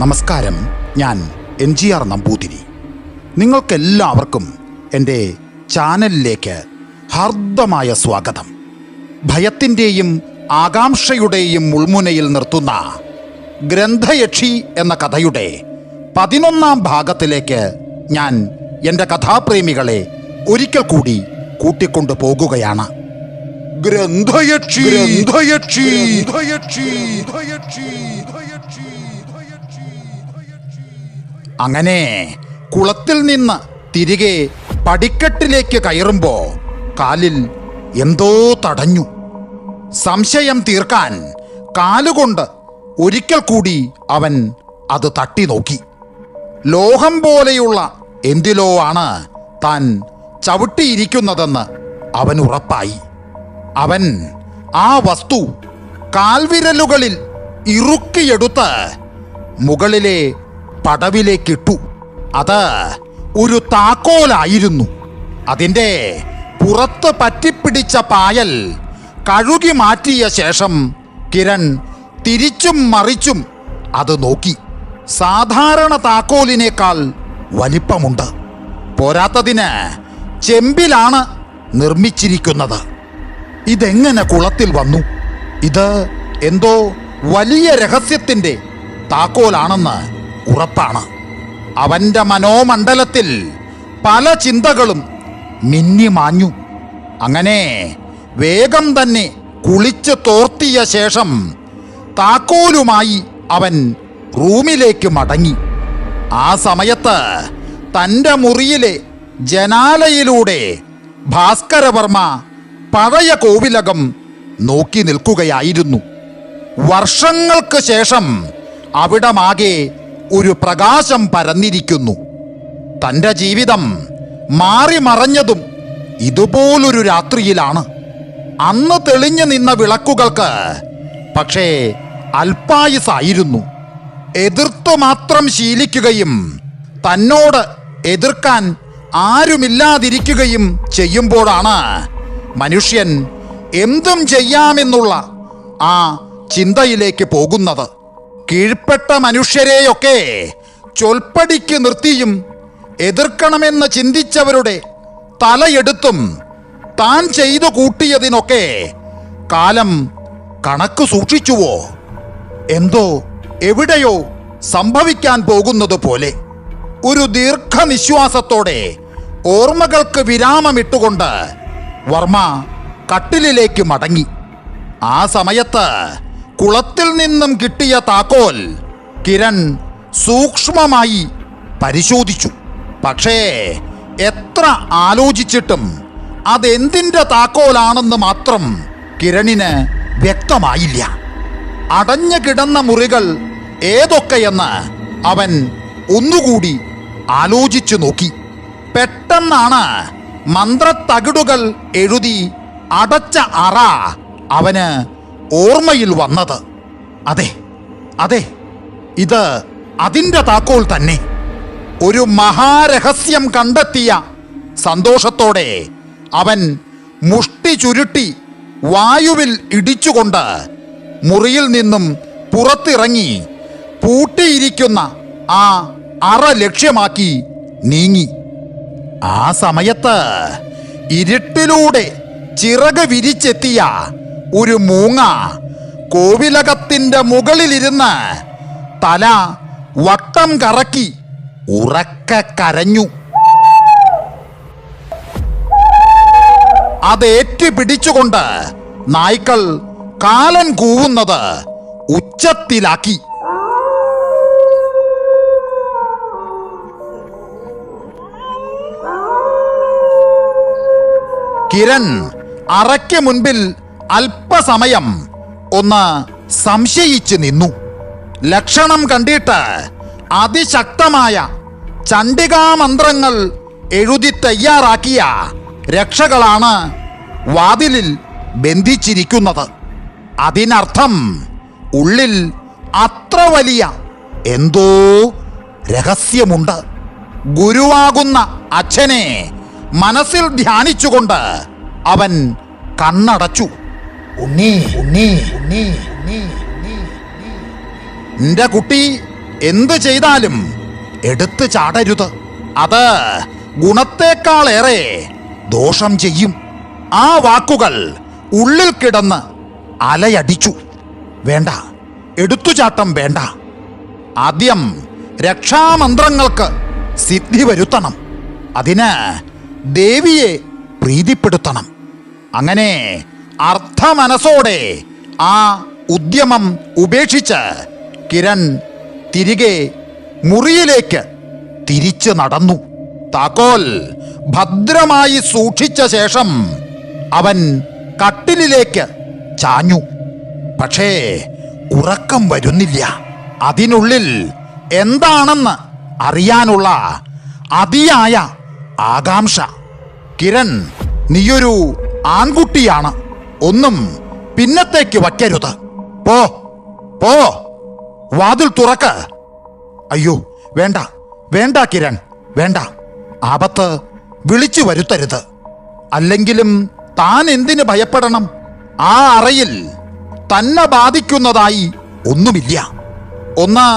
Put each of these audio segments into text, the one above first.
നമസ്കാരം. ഞാൻ NGR നമ്പൂതിരി. നിങ്ങൾക്കെല്ലാവർക്കും എൻ്റെ ചാനലിലേക്ക് ഹാർദമായ സ്വാഗതം. ഭയത്തിൻ്റെയും ആകാംക്ഷയുടെയും മുൾമുനയിൽ നിർത്തുന്ന ഗ്രന്ഥയക്ഷി എന്ന കഥയുടെ 11ാം ഭാഗത്തിലേക്ക് ഞാൻ എൻ്റെ കഥാപ്രേമികളെ ഒരിക്കൽ കൂടി കൂട്ടിക്കൊണ്ടു പോകുകയാണ്. ഗ്രന്ഥയക്ഷി ഗ്രന്ഥയക്ഷി അങ്ങനെ കുളത്തിൽ നിന്ന് തിരികെ പടിക്കെട്ടിലേക്ക് കയറുമ്പോൾ കാലിൽ എന്തോ തടഞ്ഞു. സംശയം തീർക്കാൻ കാലുകൊണ്ട് ഒരിക്കൽ കൂടി അവൻ അത് തട്ടി നോക്കി. ലോഹം പോലെയുള്ള എന്തിലോ ആണ് താൻ ചവിട്ടിയിരിക്കുന്നതെന്ന് അവൻ ഉറപ്പായി. അവൻ ആ വസ്തു കാൽവിരലുകളിൽ ഇറുക്കിയെടുത്ത് മുകളിലെ പടവിലേക്കിട്ടു. അത് ഒരു താക്കോലായിരുന്നു. അതിൻ്റെ പുറത്ത് പറ്റിപ്പിടിച്ച പായൽ കഴുകി മാറ്റിയ ശേഷം കിരൺ തിരിച്ചും മറിച്ചും അത് നോക്കി. സാധാരണ താക്കോലിനേക്കാൾ വലിപ്പമുണ്ട്. പോരാത്തതിന് ചെമ്പിലാണ് നിർമ്മിച്ചിരിക്കുന്നത്. ഇതെങ്ങനെ കുളത്തിൽ വന്നു? ഇത് എന്തോ വലിയ രഹസ്യത്തിൻ്റെ താക്കോലാണെന്ന് ഉറപ്പാണ്. അവൻ്റെ മനോമണ്ഡലത്തിൽ പല ചിന്തകളും മിന്നിമാഞ്ഞു. അങ്ങനെ വേഗം തന്നെ കുളിച്ച് തോർത്തിയ ശേഷം താക്കോലുമായി അവൻ റൂമിലേക്ക് മടങ്ങി. ആ സമയത്ത് തൻ്റെ മുറിയിലെ ജനാലയിലൂടെ ഭാസ്കരവർമ്മ പഴയ കോവിലകം നോക്കി നിൽക്കുകയായിരുന്നു. വർഷങ്ങൾക്ക് ശേഷം അവിടമാകെ ഒരു പ്രകാശം പരന്നിരിക്കുന്നു. തൻ്റെ ജീവിതം മാറി മറഞ്ഞതും ഇതുപോലൊരു രാത്രിയിലാണ്. അന്ന് തെളിഞ്ഞു നിന്ന വിളക്കുകൾക്ക് പക്ഷേ അല്പായുസായിരുന്നു. എതിർത്തു മാത്രം ശീലിക്കുകയും തന്നോട് എതിർക്കാൻ ആരുമില്ലാതിരിക്കുകയും ചെയ്യുമ്പോഴാണ് മനുഷ്യൻ എന്തും ചെയ്യാമെന്നുള്ള ആ ചിന്തയിലേക്ക് പോകുന്നത്. കീഴ്പ്പെട്ട മനുഷ്യരെയൊക്കെ ചൊൽപ്പടിക്ക് നിർത്തിയും എതിർക്കണമെന്ന് ചിന്തിച്ചവരുടെ തലയെടുത്തും താൻ ചെയ്തു കൂട്ടിയതിനൊക്കെ കാലം കണക്ക് സൂക്ഷിച്ചുവോ? എന്തോ എവിടെയോ സംഭവിക്കാൻ പോകുന്നത് പോലെ ഒരു ദീർഘനിശ്വാസത്തോടെ ഓർമ്മകൾക്ക് വിരാമമിട്ടുകൊണ്ട് വർമ്മ കട്ടിലിലേക്ക് മടങ്ങി. ആ സമയത്ത് കുളത്തിൽ നിന്നും കിട്ടിയ താക്കോൽ കിരൺ സൂക്ഷ്മമായി പരിശോധിച്ചു. പക്ഷേ എത്ര ആലോചിച്ചിട്ടും അതെന്തിൻ്റെ താക്കോലാണെന്ന് മാത്രം കിരണിന് വ്യക്തമായില്ല. അടഞ്ഞു കിടന്ന മുറികൾ ഏതൊക്കെയെന്ന് അവൻ ഒന്നുകൂടി ആലോചിച്ചു നോക്കി. പെട്ടെന്നാണ് മന്ത്രത്തകിടുകൾ എഴുതി അടച്ച അറ അവന് ഓർമ്മയിൽ വന്നത്. അതെ അതെ, ഇത് അതിൻ്റെ താക്കോൽ തന്നെ. ഒരു മഹാരഹസ്യം കണ്ടെത്തിയ സന്തോഷത്തോടെ അവൻ മുഷ്ടി ചുരുട്ടി വായുവിൽ ഇടിച്ചുകൊണ്ട് മുറിയിൽ നിന്നും പുറത്തിറങ്ങി പൂട്ടിയിരിക്കുന്ന ആ അറ ലക്ഷ്യമാക്കി നീങ്ങി. ആ സമയത്ത് ഇരുട്ടിലൂടെ ചിറക് വിരിച്ചെത്തിയ ഒരു മൂങ്ങ കോവിലകത്തിൻ്റെ മുകളിലിരുന്ന് തല വട്ടം കറക്കി ഉറക്കെ കരഞ്ഞു. അതേറ്റു പിടിച്ചുകൊണ്ട് നായ്ക്കൾ കാലൻ കൂവുന്നത് ഉച്ചത്തിലാക്കി. കിരൺ അറയ്ക്ക് മുൻപിൽ അല്പസമയം ഒന്ന് സംശയിച്ചു നിന്നു. ലക്ഷണം കണ്ടിട്ട് അതിശക്തമായ ചണ്ഡികാമന്ത്രങ്ങൾ എഴുതി തയ്യാറാക്കിയ രക്ഷകളാണ് വാതിലിൽ ബന്ധിച്ചിരിക്കുന്നത്. അതിനർത്ഥം ഉള്ളിൽ അത്ര വലിയ എന്തോ രഹസ്യമുണ്ട്. ഗുരുവാകുന്ന അച്ഛനെ മനസ്സിൽ ധ്യാനിച്ചുകൊണ്ട് അവൻ കണ്ണടച്ചു. ഉണ്ണി ഉണ്ണി ഉണ്ണി ഉണ്ണി ഉണ്ണി നിന്റെ കുട്ടി എന്തു ചെയ്താലും എടുത്തു ചാടരുത്. അത് ഗുണത്തേക്കാളേറെ ദോഷം ചെയ്യും. ആ വാക്കുകൾ ഉള്ളിൽ കിടന്ന് അലയടിച്ചു. വേണ്ട, എടുത്തുചാട്ടം വേണ്ട. ആദ്യം രക്ഷാമന്ത്രങ്ങൾക്ക് സിദ്ധി വരുത്തണം. അതിന് ദേവിയെ പ്രീതിപ്പെടുത്തണം. അങ്ങനെ അർത്ഥമനസ്സോടെ ആ ഉദ്യമം ഉപേക്ഷിച്ച് കിരൺ തിരികെ മുറിയിലേക്ക് തിരിച്ചു നടന്നു. താക്കോൽ ഭദ്രമായി സൂക്ഷിച്ച ശേഷം അവൻ കട്ടിലിലേക്ക് ചാഞ്ഞു. പക്ഷേ ഉറക്കം വരുന്നില്ല. അതിനുള്ളിൽ എന്താണെന്ന് അറിയാനുള്ള അതിയായ ആകാംക്ഷ. കിരൺ, നീയൊരു ആൺകുട്ടിയാണ്. ഒന്നും പിന്നത്തേക്ക് വയ്ക്കരുത്. പോ പോ, വാതിൽ തുറക്ക്. അയ്യോ, വേണ്ട വേണ്ട കിരൺ, വേണ്ട. ആപത്ത് വിളിച്ചു വരുത്തരുത്. അല്ലെങ്കിലും താൻ എന്തിന് ഭയപ്പെടണം? ആ അറയിൽ തന്നെ ബാധിക്കുന്നതായി ഒന്നുമില്ല. ഒന്ന്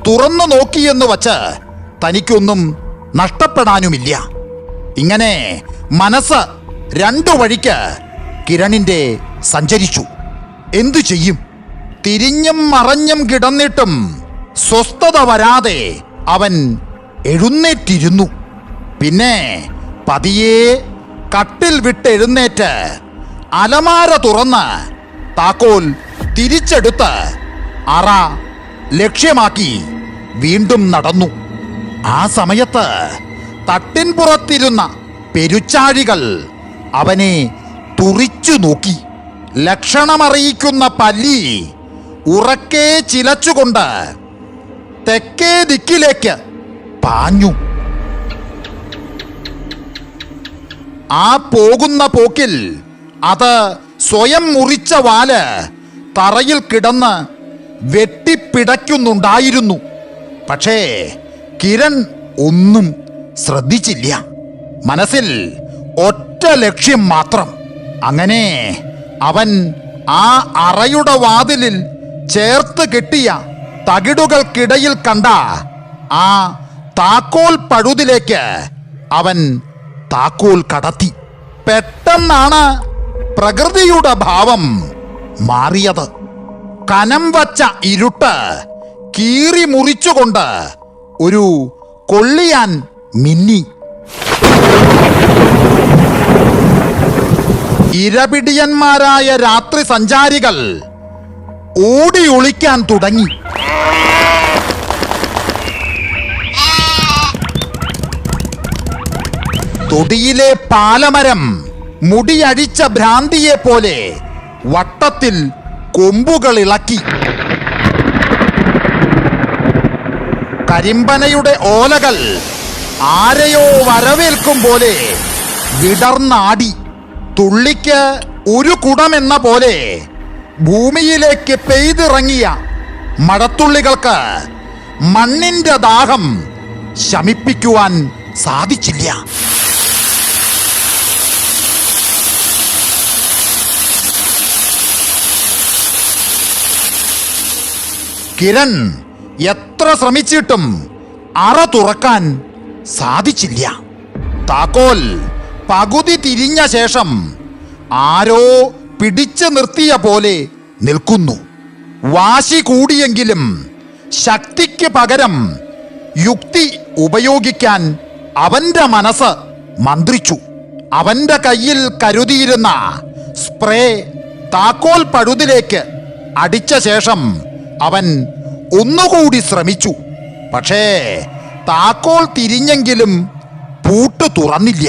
തുറന്നു നോക്കിയെന്ന് വച്ച് തനിക്കൊന്നും നഷ്ടപ്പെടാനുമില്ല. ഇങ്ങനെ മനസ്സ് രണ്ടു വഴിക്ക് കിരണിന്റെ സഞ്ചരിച്ചു. എന്തു ചെയ്യും? തിരിഞ്ഞും മറഞ്ഞും കിടന്നിട്ടും സ്വസ്ഥത വരാതെ അവൻ എഴുന്നേറ്റിരുന്നു. പിന്നെ പതിയെ കട്ടിൽ വിട്ടെഴുന്നേറ്റ് അലമാര തുറന്ന് താക്കോൽ തിരിച്ചെടുത്ത് അറ ലക്ഷ്യമാക്കി വീണ്ടും നടന്നു. ആ സമയത്ത് തട്ടിൻപുറത്തിരുന്ന പെരുച്ചാഴികൾ അവനെ തുറിച്ചു നോക്കി. ലക്ഷണമറിയിക്കുന്ന പല്ലി ഉറക്കെ ചിലച്ചുകൊണ്ട് തെക്കേ ദിക്കിലേക്ക് പാഞ്ഞു. ആ പോകുന്ന പോക്കിൽ അത് സ്വയം മുറിച്ച വാല് തറയിൽ കിടന്ന് വെട്ടിപ്പിടയ്ക്കുന്നുണ്ടായിരുന്നു. പക്ഷേ കിരൺ ഒന്നും ശ്രദ്ധിച്ചില്ല. മനസ്സിൽ ഒറ്റ ലക്ഷ്യം മാത്രം. അങ്ങനെ അവൻ ആ അറയുടെ വാതിലിൽ ചേർത്ത് കെട്ടിയ തകിടുകൾക്കിടയിൽ കണ്ട ആ താക്കോൽ പഴുതിലേക്ക് അവൻ താക്കോൽ കടത്തി. പെട്ടെന്നാണ് പ്രകൃതിയുടെ ഭാവം മാറിയത്. കനം വച്ച ഇരുട്ട് കീറി മുറിച്ചുകൊണ്ട് ഒരു കൊള്ളിയാൻ മിന്നി. ഇരപിടിയന്മാരായ രാത്രി സഞ്ചാരികൾ ഓടി ഒളിക്കാൻ തുടങ്ങി. തൊടിയിലെ പാലമരം മുടിയഴിച്ച ഭ്രാന്തിയെ പോലെ വട്ടത്തിൽ കൊമ്പുകൾ ഇളക്കി. കരിമ്പനയുടെ ഓലകൾ ആരെയോ വരവേൽക്കും പോലെ വിടർന്നാടി. തുള്ളിക്ക് ഒരു കുടമെന്ന പോലെ ഭൂമിയിലേക്ക് പെയ്തിറങ്ങിയ മഴത്തുള്ളികൾക്ക് മണ്ണിന്റെ ദാഹം ശമിപ്പിക്കുവാൻ സാധിച്ചില്ല. കിരൺ എത്ര ശ്രമിച്ചിട്ടും അറ തുറക്കാൻ സാധിച്ചില്ല. താക്കോൽ പകുതി തിരിഞ്ഞ ശേഷം ആരോ പിടിച്ചു നിർത്തിയ പോലെ നിൽക്കുന്നു. വാശി കൂടിയെങ്കിലും ശക്തിക്ക് പകരം യുക്തി ഉപയോഗിക്കാൻ അവന്റെ മനസ്സ് മന്ത്രിച്ചു. അവന്റെ കയ്യിൽ കരുതിയിരുന്ന സ്പ്രേ താക്കോൽ പഴുതിലേക്ക് അടിച്ച ശേഷം അവൻ ഒന്നുകൂടി ശ്രമിച്ചു. പക്ഷേ താക്കോൽ തിരിഞ്ഞെങ്കിലും പൂട്ട് തുറന്നില്ല.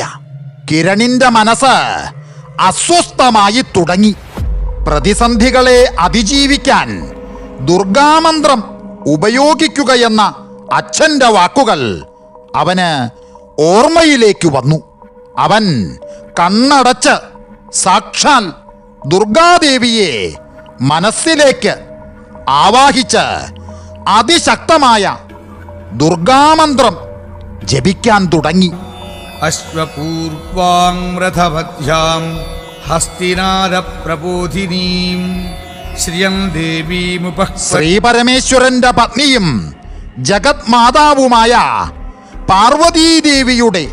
കിരണിന്റെ മനസ്സ് അസ്വസ്ഥമായി തുടങ്ങി. പ്രതിസന്ധികളെ അതിജീവിക്കാൻ ദുർഗാമന്ത്രം ഉപയോഗിക്കുകയെന്ന അച്ഛൻ്റെ വാക്കുകൾ അവന് ഓർമ്മയിലേക്ക് വന്നു. അവൻ കണ്ണടച്ച് സാക്ഷാൽ ദുർഗാദേവിയെ മനസ്സിലേക്ക് ആവാഹിച്ച് അതിശക്തമായ ദുർഗാമന്ത്രം ജപിക്കാൻ തുടങ്ങി. അശ്വപൂർവാം രഥവധ്യാം ഹസ്തിനാരപ്രബോധിനീം ശ്രിയം ദേവീമുപ ശ്രീപരമേശ്വരന്റെ പത്നിയും ജഗത് മാതാവുമായ പാർവതീദേവിയുടെ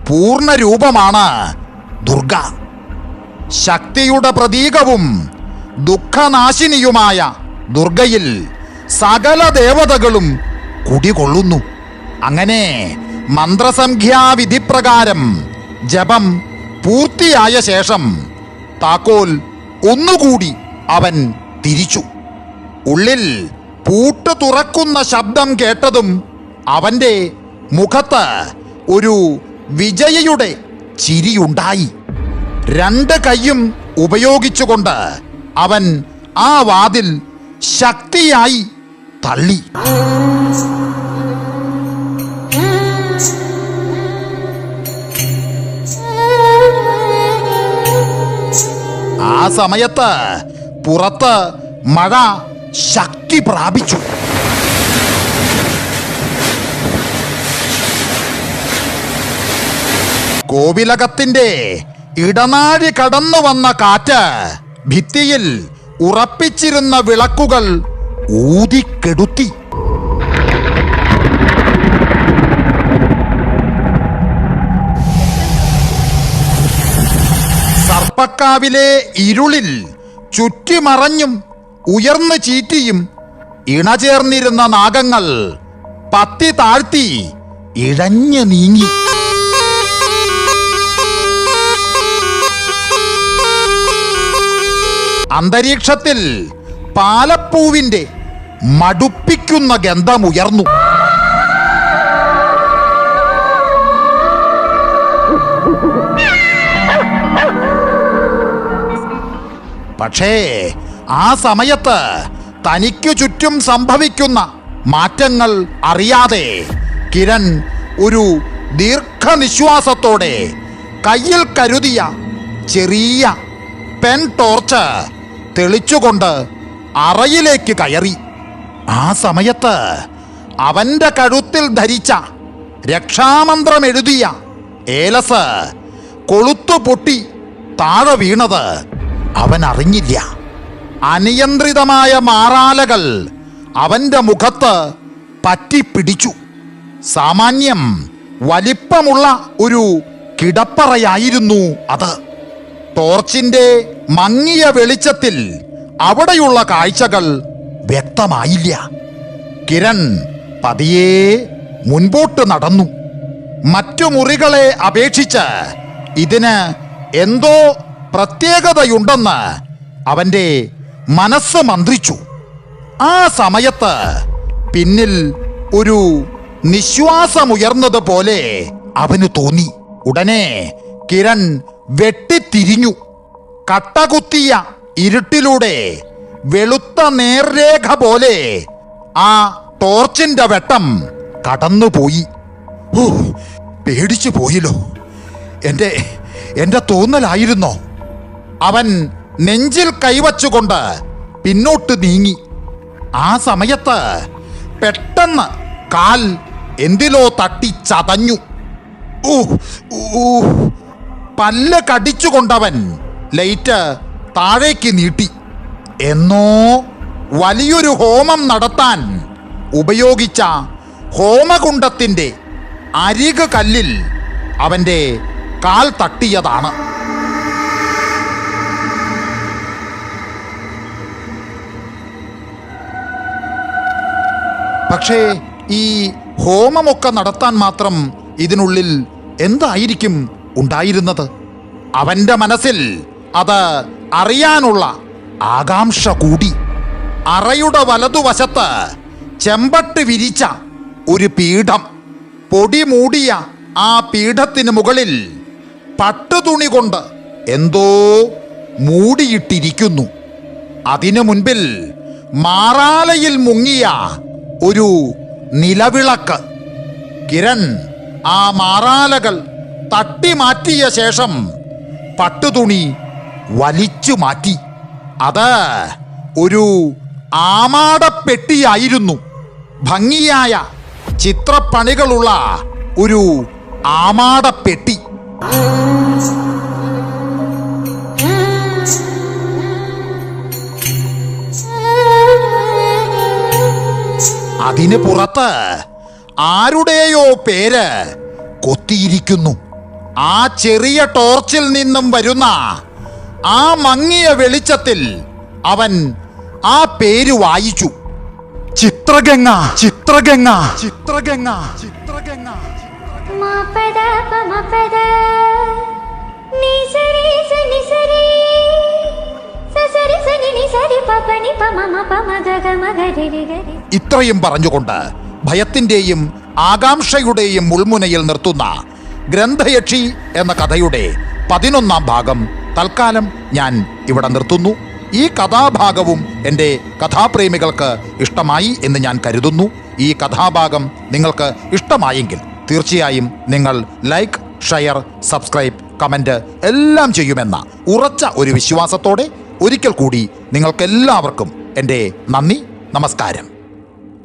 പൂർണ്ണരൂപമാണ് ദുർഗ. ശക്തിയുടെ പ്രതീകവും ദുഃഖനാശിനിയുമായ ദുർഗയിൽ സകല ദേവതകളും കുടികൊള്ളുന്നു. അങ്ങനെ മന്ത്രസംഖ്യാവിധിപ്രകാരം ജപം പൂർത്തിയായ ശേഷം താക്കോൽ ഒന്നുകൂടി അവൻ തിരിച്ചു. ഉള്ളിൽ പൂട്ട് തുറക്കുന്ന ശബ്ദം കേട്ടതും അവൻ്റെ മുഖത്ത് ഒരു വിജയയുടെ ചിരിയുണ്ടായി. 2 കൈയും ഉപയോഗിച്ചുകൊണ്ട് അവൻ ആ വാതിൽ ശക്തിയായി തള്ളി. ആ സമയത്ത് പുറത്ത് മഴ ശക്തി പ്രാപിച്ചു. കോവിലകത്തിന്റെ ഇടനാഴി കടന്നു വന്ന കാറ്റ് ഭിത്തിയിൽ ഉറപ്പിച്ചിരുന്ന വിളക്കുകൾ ഊതിക്കെടുത്തി. സർപ്പക്കാവിലെ ഇരുളിൽ ചുറ്റിമറഞ്ഞും ഉയർന്നു ചീറ്റിയും ഇണചേർന്നിരുന്ന നാഗങ്ങൾ പത്തി താഴ്ത്തി ഇഴഞ്ഞു നീങ്ങി. അന്തരീക്ഷത്തിൽ പാലപ്പൂവിന്റെ മടുപ്പിക്കുന്ന ഗന്ധമുയർന്നു. പക്ഷേ ആ സമയത്ത് തനിക്കു ചുറ്റും സംഭവിക്കുന്ന മാറ്റങ്ങൾ അറിയാതെ കിരൺ ഒരു ദീർഘനിശ്വാസത്തോടെ കയ്യിൽ കരുതിയ ചെറിയ പെൻ ടോർച്ച് തെളിച്ചുകൊണ്ട് അറയിലേക്ക് കയറി. ആ സമയത്ത് അവൻ്റെ കഴുത്തിൽ ധരിച്ച രക്ഷാമന്ത്രം എഴുതിയ ഏലസ് കൊളുത്തു പൊട്ടി താഴെ വീണത് അവൻ അറിഞ്ഞില്ല. അനിയന്ത്രിതമായ മാറാലകൾ അവൻ്റെ മുഖത്ത് പറ്റിപ്പിടിച്ചു. സാമാന്യം വലിപ്പമുള്ള ഒരു കിടപ്പറയായിരുന്നു അത്. ടോർച്ചിന്റെ മങ്ങിയ വെളിച്ചത്തിൽ അവിടെയുള്ള കാഴ്ചകൾ വ്യക്തമായില്ല. കിരൺ പതിയെ മുൻപോട്ട് നടന്നു. മറ്റു മുറികളെ അപേക്ഷിച്ച് ഇതിന് എന്തോ പ്രത്യേകതയുണ്ടെന്ന് അവൻ്റെ മനസ്സ് മന്ത്രിച്ചു. ആ സമയത്ത് പിന്നിൽ ഒരു നിശ്വാസമുയർന്നതുപോലെ അവന് തോന്നി. ഉടനെ കിരൺ വെട്ടിത്തിരിഞ്ഞു. കട്ടകുത്തിയ ഇരുട്ടിലൂടെ വെളുത്ത നേർരേഖ പോലെ ആ ടോർച്ചിന്റെ വെട്ടം കടന്നുപോയി. പേടിച്ചു പോയില്ലോ. എൻ്റെ തോന്നലായിരുന്നോ? അവൻ നെഞ്ചിൽ കൈവച്ചുകൊണ്ട് പിന്നോട്ട് നീങ്ങി. ആ സമയത്ത് പെട്ടെന്ന് കാൽ എന്തിലോ തട്ടി ചതഞ്ഞു. പല്ല് കടിച്ചുകൊണ്ടവൻ ലൈറ്റ് താഴേക്ക് നീട്ടി. എന്നോ വലിയൊരു ഹോമം നടത്താൻ ഉപയോഗിച്ച ഹോമകുണ്ടത്തിൻ്റെ അരികു കല്ലിൽ അവൻ്റെ കാൽ തട്ടിയതാണ്. പക്ഷേ ഈ ഹോമമൊക്കെ നടത്താൻ മാത്രം ഇതിനുള്ളിൽ എന്തായിരിക്കും ഉണ്ടായിരുന്നത്? അവൻ്റെ മനസ്സിൽ അത് അറിയാനുള്ള ആകാംക്ഷ കൂടി. അറയുടെ വലതുവശത്ത് ചെമ്പട്ട് വിരിച്ച ഒരു പീഠം. പൊടി മൂടിയ ആ പീഠത്തിന് മുകളിൽ പട്ടുതുണി കൊണ്ട് എന്തോ മൂടിയിട്ടിരിക്കുന്നു. അതിനു മുൻപിൽ മാറാലയിൽ മുങ്ങിയ ഒരു നിലവിളക്ക്. കിരൺ ആ മാറാലകൾ തട്ടി മാറ്റിയ ശേഷം പട്ടുതുണി വലിച്ചു മാറ്റി. അത് ഒരു ആമാടപ്പെട്ടിയായിരുന്നു. ഭംഗിയായ ചിത്രപ്പണികളുള്ള ഒരു ആമാടപ്പെട്ടി. അതിന് പുറത്ത് ആരുടെയോ പേര് കൊത്തിയിരിക്കുന്നു. ആ ചെറിയ ടോർച്ചിൽ നിന്നും വരുന്ന ആ മങ്ങിയ വെളിച്ചത്തിൽ അവൻ ആ പേര് വായിച്ചു. ചിത്രഗംഗ, ചിത്രഗംഗ, ചിത്രഗംഗ, ചിത്രഗംഗ. ഇത്രയും പറഞ്ഞുകൊണ്ട് ഭയത്തിന്റെയും ആകാംക്ഷയുടെയും മുൾമുനയിൽ നിർത്തുന്ന ഗ്രന്ഥയക്ഷി എന്ന കഥയുടെ 11ാം ഭാഗം തൽക്കാലം ഞാൻ ഇവിടെ നിർത്തുന്നു. ഈ കഥാഭാഗവും എൻ്റെ കഥാപ്രേമികൾക്ക് ഇഷ്ടമായി എന്ന് ഞാൻ കരുതുന്നു. ഈ കഥാഭാഗം നിങ്ങൾക്ക് ഇഷ്ടമായെങ്കിൽ തീർച്ചയായും നിങ്ങൾ ലൈക്ക്, ഷെയർ, സബ്സ്ക്രൈബ്, കമൻറ്റ് എല്ലാം ചെയ്യുമെന്ന ഉറച്ച ഒരു വിശ്വാസത്തോടെ ഒരിക്കൽ കൂടി നിങ്ങൾക്കെല്ലാവർക്കും എൻ്റെ നന്ദി, നമസ്കാരം.